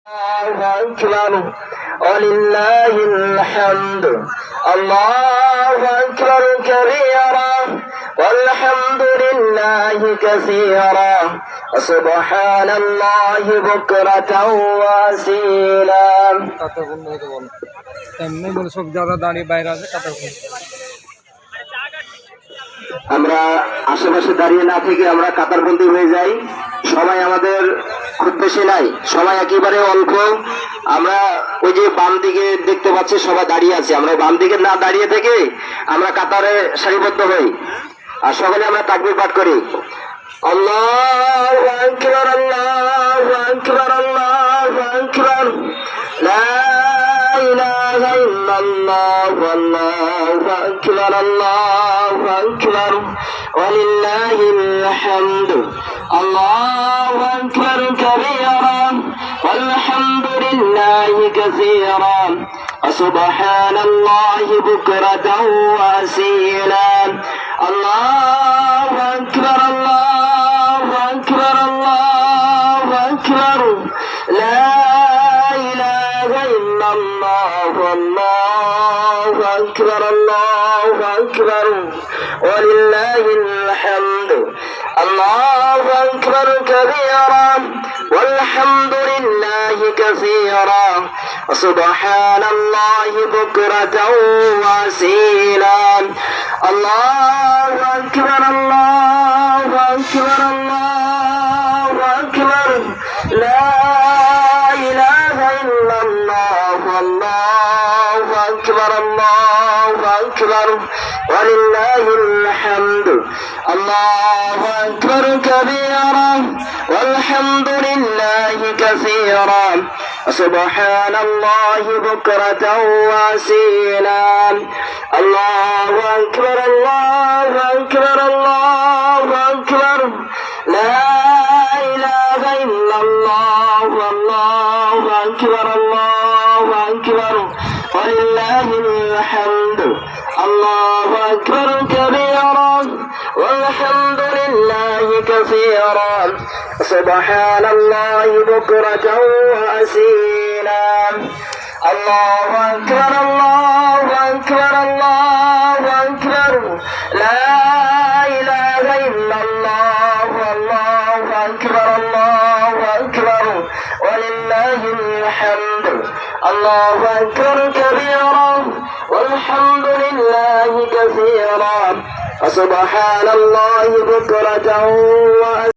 الله أكبر ولله الحمد. الله أكبر كبيرا والحمد لله كثيرا وسبحان الله بكرة وأصيلا. আমরা আশেপাশে দাঁড়িয়ে না থেকে আমরা কাতারবন্দি হয়ে যাই। সবাই আমাদের খুব বেশি নাই, সবাই একেবারে অল্প। আমরা ওই যে বাম দিকে দেখতে পাচ্ছি সবাই দাঁড়িয়ে আছে, আমরা বাম দিকে না দাঁড়িয়ে থেকে আমরা কাতারে সারিবদ্ধ হই আর সকলে আমরা তাকবীর পাঠ করি। আল্লাহু আকবার, আল্লাহু আকবার, আল্লাহু আকবার, লা ইলাহা ইল্লাল্লাহ, আল্লাহু আকবার, আল্লাহু আকবার, ওয়ালিল্লাহিল হামদু। আল্লাহু আকবার কাবীরা والحمد لله كثيرا وسبحان الله بكرة وأصيلا. الله أكبر، الله أكبر، الله أكبر، لا إله إلا الله، الله أكبر، الله أكبر، ولله الحمد. الله أكبر كبيرا والحمد لله كثيرا وسبحان الله بكرة وأصيلا. الله أكبر، الله أكبر، الله أكبر، لا إله إلا الله، الله أكبر، الله أكبر، ولله الحمد. الله أكبر كبيرا والحمد لله كثيرا وسبحان الله بكرة وأصيلا. الله أكبر، الله أكبر، الله أكبر، لا إله إلا الله، الله أكبر، الله أكبر، ولله الحمد. الله أكبر كبيرا والحمد لله كثيرا سبحان الله بكرة وأصيلا. الله أكبر، الله أكبر، الله أكبر، لا إله إلا الله، الله أكبر، الله أكبر، ولله الحمد. الله أكبر كبيرا والحمد لله كثيرا وسبحان الله بكرة وأصيلا.